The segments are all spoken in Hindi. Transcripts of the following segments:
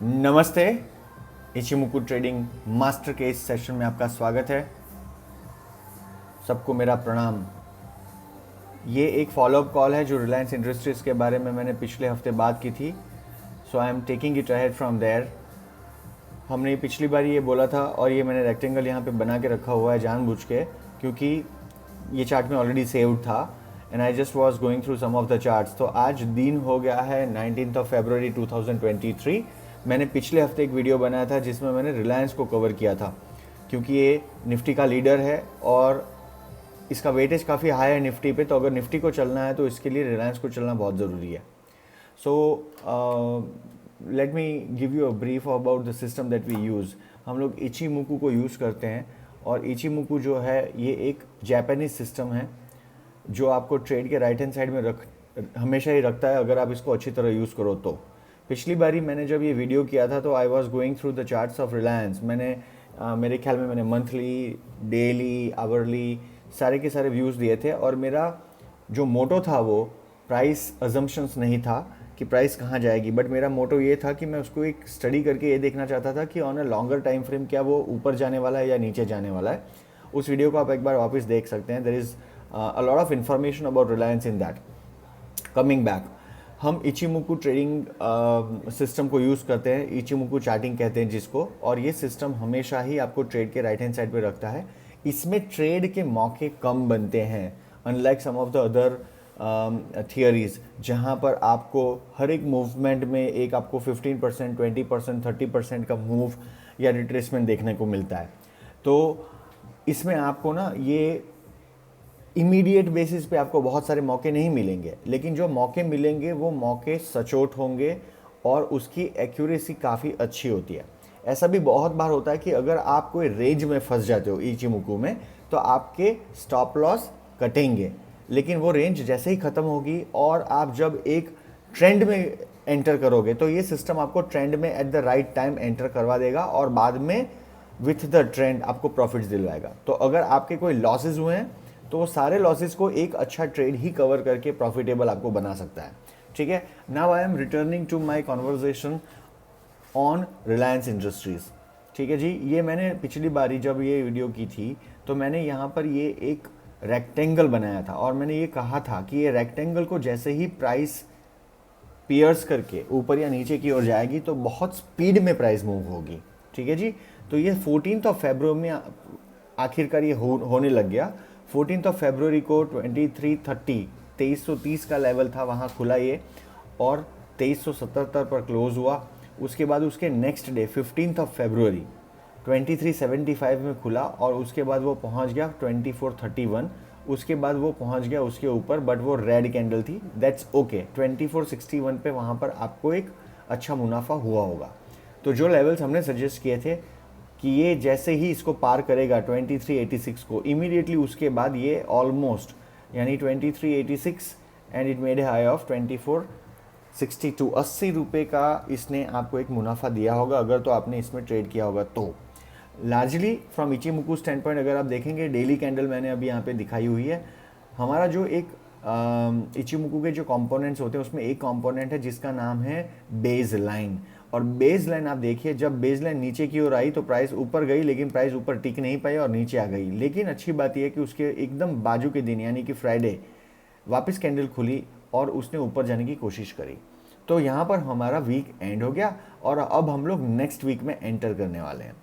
नमस्ते। इचिमुकु ट्रेडिंग मास्टर के इस सेशन में आपका स्वागत है। सबको मेरा प्रणाम। ये एक फॉलोअप कॉल है जो रिलायंस इंडस्ट्रीज़ के बारे में मैंने पिछले हफ्ते बात की थी। So I am taking it ahead from there. हमने पिछली बार ये बोला था और ये मैंने रेक्टेंगल यहाँ पे बना के रखा हुआ है जानबूझ के, क्योंकि ये चार्ट में ऑलरेडी सेव्ड था and I just was going through some of the charts. तो आज दिन हो गया है 19 फरवरी 2023। मैंने पिछले हफ्ते एक वीडियो बनाया था जिसमें मैंने रिलायंस को कवर किया था, क्योंकि ये निफ्टी का लीडर है और इसका वेटेज काफ़ी हाई है निफ्टी पे। तो अगर निफ्टी को चलना है तो इसके लिए रिलायंस को चलना बहुत ज़रूरी है। So let me give you a brief about the system that we use. हम लोग इचिमुकु को यूज़ करते हैं और इचिमुकु जो है ये एक जापानीज सिस्टम है जो आपको ट्रेड के राइट हैंड साइड में हमेशा ही रखता है अगर आप इसको अच्छी तरह यूज़ करो तो। पिछली बारी मैंने जब ये वीडियो किया था तो I was going through the charts of Reliance. मैंने मेरे ख्याल में मैंने मंथली, डेली, आवरली सारे के सारे व्यूज़ दिए थे और मेरा जो मोटो था वो प्राइस अजम्पशंस नहीं था कि प्राइस कहाँ जाएगी, बट मेरा मोटो ये था कि मैं उसको एक स्टडी करके ये देखना चाहता था कि on a longer time frame क्या वो ऊपर जाने वाला है या नीचे जाने वाला है। उस वीडियो को आप एक बार वापस देख सकते हैं। There is a lot of information about Reliance in that. Coming back, हम इचिमुकु ट्रेडिंग सिस्टम को यूज़ करते हैं, इचिमुकु चार्टिंग कहते हैं जिसको, और ये सिस्टम हमेशा ही आपको ट्रेड के राइट हैंड साइड पे रखता है। इसमें ट्रेड के मौके कम बनते हैं unlike some of the other theories, जहाँ पर आपको हर एक मूवमेंट में एक आपको 15%, 20%, 30% का मूव या रिट्रेसमेंट देखने को मिलता है। तो इसमें आपको ना ये इमीडिएट बेसिस पे आपको बहुत सारे मौके नहीं मिलेंगे, लेकिन जो मौके मिलेंगे वो मौके सचोट होंगे और उसकी एक्यूरेसी काफ़ी अच्छी होती है। ऐसा भी बहुत बार होता है कि अगर आप कोई रेंज में फंस जाते हो इचिमुकु में तो आपके स्टॉप लॉस कटेंगे, लेकिन वो रेंज जैसे ही ख़त्म होगी और आप जब एक ट्रेंड में एंटर करोगे तो ये सिस्टम आपको ट्रेंड में at the right time enter करवा देगा और बाद में विथ द ट्रेंड आपको प्रॉफिट्स दिलवाएगा। तो अगर आपके कोई लॉसेज हुए हैं तो वो सारे लॉसेस को एक अच्छा ट्रेड ही कवर करके प्रॉफिटेबल आपको बना सकता है। ठीक है, now I am returning to my conversation on Reliance Industries. ठीक है जी, ये मैंने पिछली बारी जब ये वीडियो की थी तो मैंने यहाँ पर ये एक रेक्टेंगल बनाया था और मैंने ये कहा था कि ये रेक्टेंगल को जैसे ही प्राइस पियर्स करके ऊपर या नीचे की ओर जाएगी तो बहुत स्पीड में प्राइस मूव होगी। ठीक है जी, तो ये 14 फरवरी में आखिरकार ये होने लग गया। 14 फरवरी को 2330 2330 का लेवल था, वहाँ खुला ये और 2377 पर क्लोज हुआ। उसके बाद उसके नेक्स्ट डे 15 फरवरी 2375 में खुला और उसके बाद वो पहुँच गया 2431। उसके बाद वो पहुँच गया उसके ऊपर, बट वो रेड कैंडल थी, दैट्स ओके। 2461 पे वहाँ पर आपको एक अच्छा मुनाफा हुआ होगा। तो जो लेवल्स हमने सजेस्ट किए थे कि ये जैसे ही इसको पार करेगा 2386 को, इमीडिएटली उसके बाद ये ऑलमोस्ट यानी 2386 and it made a high of 2462, 80 रुपये का इसने आपको एक मुनाफा दिया होगा अगर तो आपने इसमें ट्रेड किया होगा तो। लार्जली फ्रॉम इचिमुकु स्टैंड पॉइंट अगर आप देखेंगे, डेली कैंडल मैंने अभी यहाँ पे दिखाई हुई है। हमारा जो एक इचिमुकु के जो कंपोनेंट्स होते हैं उसमें एक कंपोनेंट है जिसका नाम है बेस लाइन। और बेस लाइन आप देखिए, जब बेस लाइन नीचे की ओर आई तो प्राइस ऊपर गई, लेकिन प्राइस ऊपर टिक नहीं पाई और नीचे आ गई। लेकिन अच्छी बात यह है कि उसके एकदम बाजू के दिन यानी कि फ्राइडे वापस कैंडल खुली और उसने ऊपर जाने की कोशिश करी। तो यहाँ पर हमारा वीक एंड हो गया और अब हम लोग नेक्स्ट वीक में एंटर करने वाले हैं।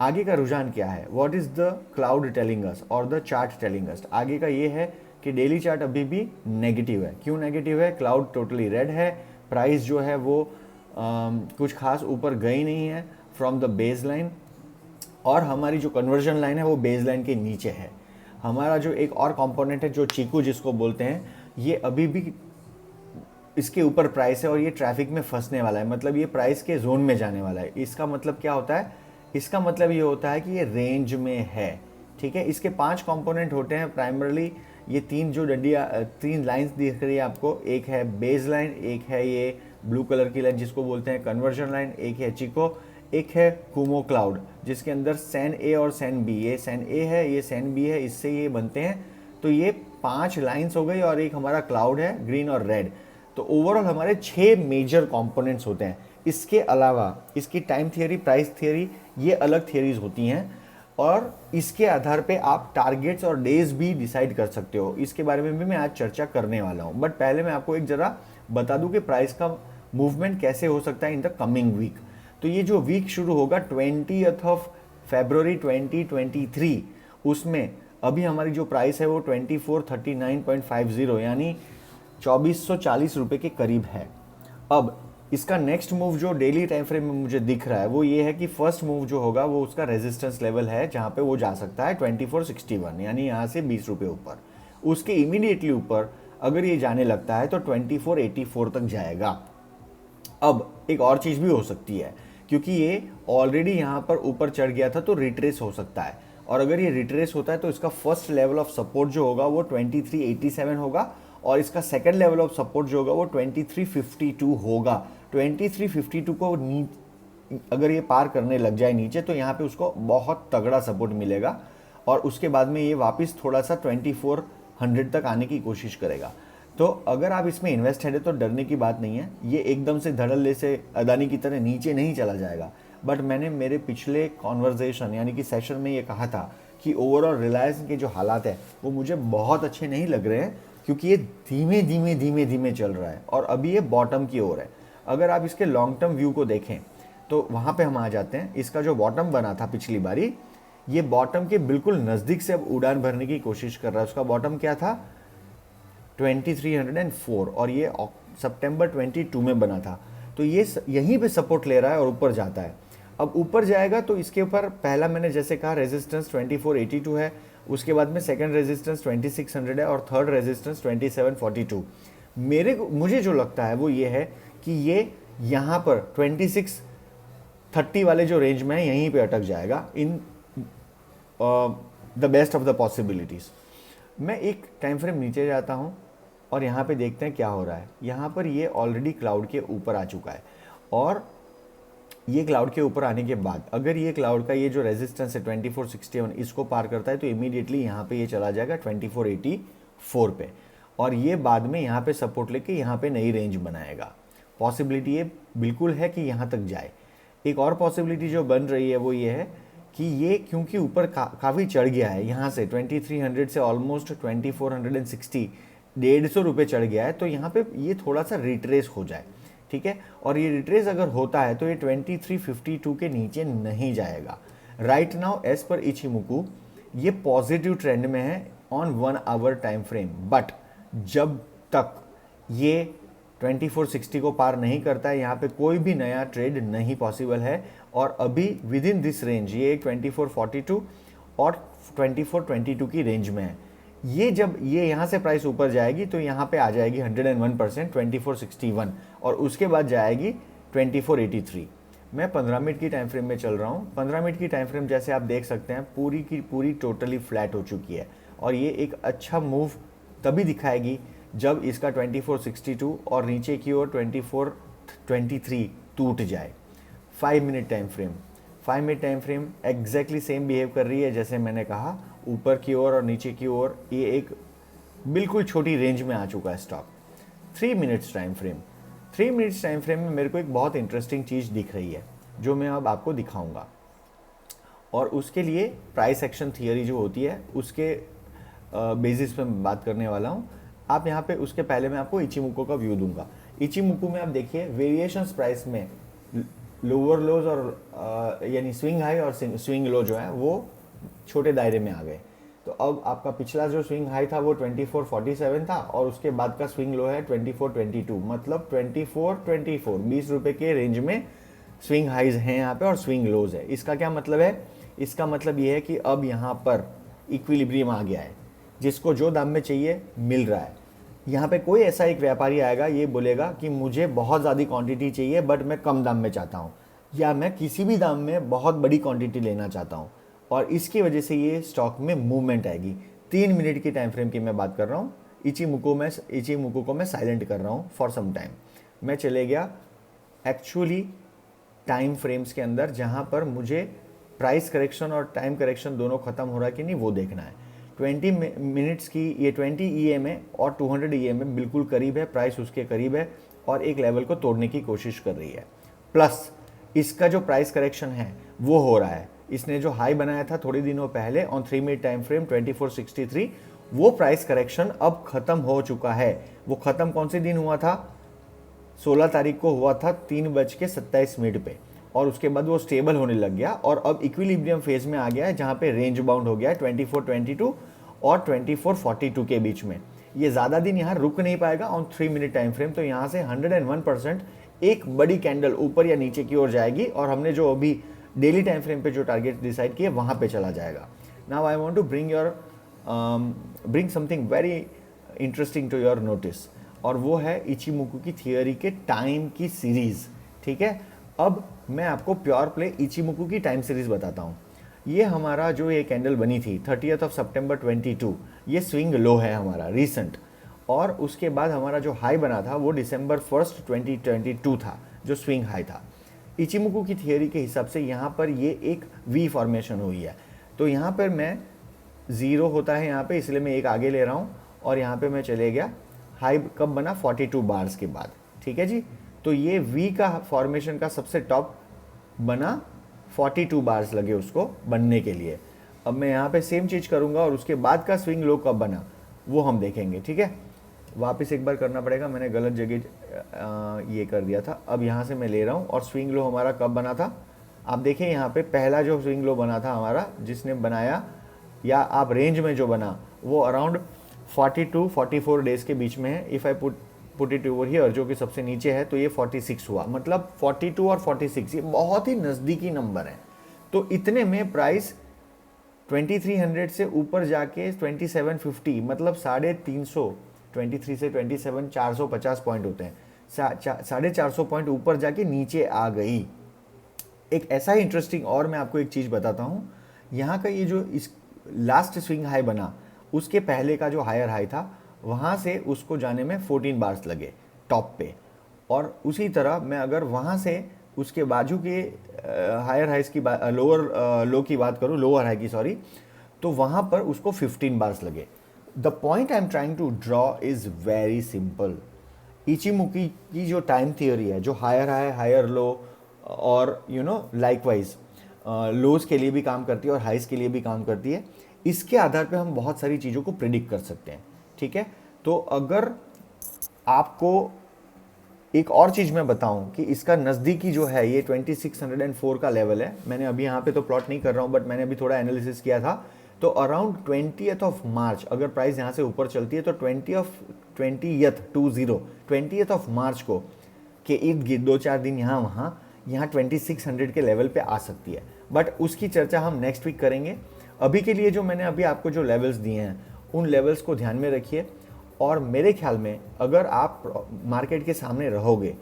आगे का रुझान क्या है, what is the cloud telling us और द चार्ट टेलिंग अस? आगे का ये है कि डेली चार्ट अभी भी नेगेटिव है। क्यों नेगेटिव है? क्लाउड टोटली रेड है, प्राइस जो है वो कुछ खास ऊपर गई नहीं है फ्रॉम द बेस लाइन, और हमारी जो कन्वर्जन लाइन है वो बेस लाइन के नीचे है। हमारा जो एक और कंपोनेंट है जो चीकू जिसको बोलते हैं, ये अभी भी इसके ऊपर प्राइस है और ये ट्रैफिक में फंसने वाला है, मतलब ये प्राइस के जोन में जाने वाला है। इसका मतलब क्या होता है? इसका मतलब ये होता है कि ये रेंज में है। ठीक है, इसके 5 कंपोनेंट होते हैं प्राइमरली। ये 3 जो डंडिया 3 लाइंस दिख रही है आपको, एक है बेस लाइन, एक है ये ब्लू कलर की लाइन जिसको बोलते हैं कन्वर्जन लाइन, एक है चिको, एक है कुमो क्लाउड जिसके अंदर सैन ए और सैन बी, ये सैन ए है ये सैन बी है, इससे ये बनते हैं। तो ये 5 लाइंस हो गई और एक हमारा क्लाउड है ग्रीन और रेड। तो ओवरऑल हमारे 6 मेजर कंपोनेंट्स होते हैं। इसके अलावा इसकी टाइम थियरी, प्राइस थियरी, ये अलग थियरीज होती हैं और इसके आधार पे आप टारगेट्स और डेज भी डिसाइड कर सकते हो। इसके बारे में भी मैं आज चर्चा करने वाला हूँ, बट पहले मैं आपको एक ज़रा बता दूं कि प्राइस का मूवमेंट कैसे हो सकता है इन द कमिंग वीक। तो ये जो वीक शुरू होगा 20th ऑफ February 2023, उसमें अभी हमारी जो प्राइस है वो 2439.50 यानी 2440 रुपये के करीब है। अब इसका नेक्स्ट मूव जो डेली टाइम फ्रेम में मुझे दिख रहा है वो ये है कि फर्स्ट मूव जो होगा वो उसका रेजिस्टेंस लेवल है जहाँ पे वो जा सकता है 2461, यानी यहाँ से 20 रुपये ऊपर। उसके इमीडिएटली ऊपर अगर ये जाने लगता है तो 2484 तक जाएगा। अब एक और चीज़ भी हो सकती है, क्योंकि ये ऑलरेडी यहाँ पर ऊपर चढ़ गया था तो रिट्रेस हो सकता है, और अगर ये रिट्रेस होता है तो इसका फर्स्ट लेवल ऑफ सपोर्ट जो होगा वो 2387 होगा और इसका सेकंड लेवल ऑफ सपोर्ट जो होगा वो 2352 होगा। 2352 को अगर ये पार करने लग जाए नीचे तो यहाँ पे उसको बहुत तगड़ा सपोर्ट मिलेगा और उसके बाद में ये वापस थोड़ा सा 2400 तक आने की कोशिश करेगा। तो अगर आप इसमें इन्वेस्टेड है तो डरने की बात नहीं है, ये एकदम से धड़ल्ले से अदानी की तरह नीचे नहीं चला जाएगा। बट मैंने मेरे पिछले कॉन्वर्जेशन यानी कि सेशन में ये कहा था कि ओवरऑल रिलायंस के जो हालात है वो मुझे बहुत अच्छे नहीं लग रहे हैं, क्योंकि ये धीमे धीमे धीमे धीमे चल रहा है और अभी ये बॉटम की ओर है। अगर आप इसके लॉन्ग टर्म व्यू को देखें तो वहाँ पे हम आ जाते हैं। इसका जो बॉटम बना था पिछली बारी, ये बॉटम के बिल्कुल नज़दीक से अब उड़ान भरने की कोशिश कर रहा है। उसका बॉटम क्या था 2304 और ये सितंबर 22 में बना था। तो ये यहीं पे सपोर्ट ले रहा है और ऊपर जाता है। अब ऊपर जाएगा तो इसके ऊपर पहला मैंने जैसे कहा रेजिस्टेंस 2482 है, उसके बाद में सेकंड रेजिस्टेंस 2600 है और थर्ड रेजिस्टेंस 2742। मुझे जो लगता है वो ये है कि ये यहाँ पर 2630 वाले जो रेंज में है यहीं पे अटक जाएगा in the best of the possibilities. मैं एक टाइम फ्रेम नीचे जाता हूँ और यहाँ पे देखते हैं क्या हो रहा है। यहाँ पर ये ऑलरेडी क्लाउड के ऊपर आ चुका है और ये क्लाउड के ऊपर आने के बाद अगर ये क्लाउड का ये जो रेजिस्टेंस है 2461 इसको पार करता है तो इमीडिएटली यहाँ पे ये चला जाएगा 2484 पे और ये बाद में यहाँ पे सपोर्ट लेके यहाँ पे नई रेंज बनाएगा। पॉसिबिलिटी ये बिल्कुल है कि यहाँ तक जाए। एक और पॉसिबिलिटी जो बन रही है वो ये है कि ये क्योंकि ऊपर काफ़ी चढ़ गया है, यहाँ से 2300 से ऑलमोस्ट 2460, 150 रुपये चढ़ गया है, तो यहाँ पे ये थोड़ा सा रिट्रेस हो जाए, ठीक है। और ये रिट्रेस अगर होता है तो ये 2352 के नीचे नहीं जाएगा। राइट नाउ एज पर इचिमुकु ये पॉजिटिव ट्रेंड में है on 1 hour time frame, but जब तक ये 2460 को पार नहीं करता है यहाँ पे कोई भी नया ट्रेड नहीं पॉसिबल है। और अभी विद इन दिस रेंज ये 2442 और 2422 की रेंज में है। ये जब ये यहाँ से प्राइस ऊपर जाएगी तो यहाँ पे आ जाएगी 101% 2461 और उसके बाद जाएगी 2483। मैं 15 मिनट की टाइम फ्रेम में चल रहा हूँ। 15 मिनट की टाइम फ्रेम जैसे आप देख सकते हैं पूरी की पूरी टोटली फ्लैट हो चुकी है और ये एक अच्छा मूव तभी दिखाएगी जब इसका 2462 और नीचे की ओर 2423 टूट जाए। 5 minute time frame, 5 minute time frame exactly same behave कर रही है जैसे मैंने कहा, ऊपर की ओर और नीचे की ओर ये एक बिल्कुल छोटी रेंज में आ चुका है stock. 3 minutes time frame, 3 minutes time frame में मेरे को एक बहुत इंटरेस्टिंग चीज़ दिख रही है जो मैं अब आपको दिखाऊंगा और उसके लिए प्राइस एक्शन थियरी जो होती है उसके बेसिस पे मैं बात करने वाला हूँ। आप यहाँ पे उसके पहले मैं आपको इचिमुको का व्यू दूंगा। इचिमुको में आप देखिए वेरिएशंस प्राइस में लोअर लोज और यानी स्विंग हाई और स्विंग लो जो है वो छोटे दायरे में आ गए। तो अब आपका पिछला जो स्विंग हाई था वो 2447 था और उसके बाद का स्विंग लो है 2422, मतलब 24 20 रुपये के रेंज में स्विंग हाइज हैं यहाँ पे और स्विंग लोज है। इसका क्या मतलब है? इसका मतलब ये है कि अब यहाँ पर इक्विलिब्रियम आ गया है, जिसको जो दाम में चाहिए मिल रहा है। यहाँ पे कोई ऐसा एक व्यापारी आएगा ये बोलेगा कि मुझे बहुत ज़्यादा क्वांटिटी चाहिए बट मैं कम दाम में चाहता हूँ, या मैं किसी भी दाम में बहुत बड़ी क्वांटिटी लेना चाहता हूँ, और इसकी वजह से ये स्टॉक में मूवमेंट आएगी। 3 मिनट की टाइम फ्रेम की मैं बात कर रहा हूँ। इचिमुको को मैं साइलेंट कर रहा हूँ फॉर सम टाइम। मैं चले गया एक्चुअली टाइम फ्रेम्स के अंदर जहाँ पर मुझे प्राइस करेक्शन और टाइम करेक्शन दोनों ख़त्म हो रहा है कि नहीं वो देखना है। 20 मिनट्स की ये 20 EMA और 200 EMA बिल्कुल करीब है, प्राइस उसके करीब है और एक लेवल को तोड़ने की कोशिश कर रही है। प्लस इसका जो प्राइस करेक्शन है वो हो रहा है। इसने जो हाई बनाया था थोड़े दिनों पहले ऑन 3 मिनट टाइम फ्रेम 2463, वो प्राइस करेक्शन अब खत्म हो चुका है। वो खत्म कौन से दिन हुआ था? 16 तारीख को हुआ था 3:27 पे, और उसके बाद वो स्टेबल होने लग गया और अब इक्विलिब्रियम फेज में आ गया है, जहां पे रेंज बाउंड हो गया है 2422 और 2442 के बीच में। ये ज़्यादा दिन यहाँ रुक नहीं पाएगा ऑन 3 मिनट टाइम फ्रेम, तो यहाँ से 101% एक बड़ी कैंडल ऊपर या नीचे की ओर जाएगी और हमने जो अभी डेली टाइम फ्रेम पे जो टारगेट डिसाइड किए वहाँ पे चला जाएगा। Now I want to bring something very interesting to your notice, और वो है इचिमुकु की थियोरी के टाइम की सीरीज़। ठीक है, अब मैं आपको प्योर प्ले इचिमुकु की टाइम सीरीज़ बताता हूँ। ये हमारा जो ये कैंडल बनी थी 30 सितंबर 22, ये स्विंग लो है हमारा रीसेंट, और उसके बाद हमारा जो हाई बना था वो December 1, 2022 था, जो स्विंग हाई था। इचिमुकु की थियोरी के हिसाब से यहाँ पर ये एक वी फॉर्मेशन हुई है, तो यहाँ पर मैं ज़ीरो होता है यहाँ पे, इसलिए मैं एक आगे ले रहा हूँ, और यहाँ पे मैं चले गया। हाई कब बना? 42 बार्स के बाद। ठीक है जी, तो ये वी का फॉर्मेशन का सबसे टॉप बना, 42 बार्स लगे उसको बनने के लिए। अब मैं यहाँ पे सेम चीज़ करूँगा और उसके बाद का स्विंग लो कब बना वो हम देखेंगे। ठीक है, वापस एक बार करना पड़ेगा, मैंने गलत जगह ये कर दिया था। अब यहाँ से मैं ले रहा हूँ, और स्विंग लो हमारा कब बना था आप देखें यहाँ पे। पहला जो स्विंग लो बना था हमारा, जिसने बनाया या आप रेंज में जो बना, वो अराउंड 42-44 डेज के बीच में है। If I put it over here, जो कि सबसे नीचे है, तो ये 46 हुआ, मतलब 42 और 46 ये बहुत ही नज़दीकी नंबर है। तो इतने में प्राइस 2300 से ऊपर जाके 2750, मतलब 350, 23 से 27 450 पॉइंट होते हैं, 450 पॉइंट ऊपर जाके नीचे आ गई। एक ऐसा ही इंटरेस्टिंग, और मैं आपको एक चीज़ बताता हूँ, यहाँ का ये जो इस लास्ट स्विंग हाई बना, उसके पहले का जो हायर हाई था, वहाँ से उसको जाने में 14 बार्स लगे टॉप पे, और उसी तरह मैं अगर वहाँ से उसके बाजू के हायर हाइस की लोअर लो की बात करूँ, लोअर हाई की सॉरी, तो वहाँ पर उसको 15 बार्स लगे। The point I am trying to draw is very simple. Ichimoku की जो टाइम थियोरी है, जो हायर हाई हायर लो और लाइकवाइज लोज के लिए भी काम करती है और हाइस के लिए भी काम करती है, इसके आधार पे हम बहुत सारी चीज़ों को प्रिडिक्ट कर सकते हैं। ठीक है, तो अगर आपको एक और चीज़ मैं बताऊं कि इसका नज़दीकी जो है ये 2604 का लेवल है। मैंने अभी यहाँ पे तो प्लॉट नहीं कर रहा हूँ, बट मैंने अभी थोड़ा एनालिसिस किया था, तो अराउंड 20th मार्च अगर प्राइस यहाँ से ऊपर चलती है तो 20th मार्च को के इर्द गिर्द 2-4 दिन यहाँ 2600 के लेवल पे आ सकती है, बट उसकी चर्चा हम नेक्स्ट वीक करेंगे। अभी के लिए जो मैंने अभी आपको जो लेवल्स दिए हैं, उन लेवल्स को ध्यान में रखिए, और मेरे ख्याल में अगर आप मार्केट के सामने रहोगे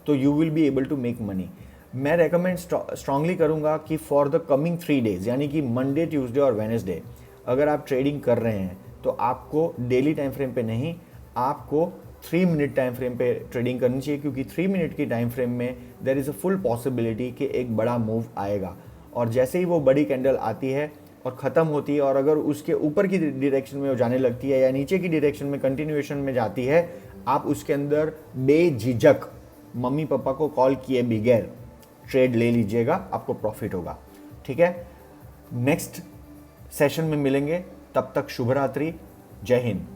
तो you will be able to make money. मैं रेकमेंड स्ट्रांगली करूंगा कि फॉर द कमिंग 3 डेज, यानी कि मंडे, ट्यूसडे और वेडनेसडे, अगर आप ट्रेडिंग कर रहे हैं तो आपको डेली टाइम फ्रेम पे नहीं, आपको 3 मिनट टाइम फ्रेम पे ट्रेडिंग करनी चाहिए, क्योंकि 3 मिनट की टाइम फ्रेम में there is a full possibility कि एक बड़ा मूव आएगा, और जैसे ही वो बड़ी कैंडल आती है और ख़त्म होती है, और अगर उसके ऊपर की डायरेक्शन में वो जाने लगती है या नीचे की डायरेक्शन में कंटिन्यूएशन में जाती है, आप उसके अंदर बेझिझक मम्मी पापा को कॉल किए बगैर ट्रेड ले लीजिएगा, आपको प्रॉफिट होगा। ठीक है, नेक्स्ट सेशन में मिलेंगे, तब तक शुभ रात्रि, जय हिंद।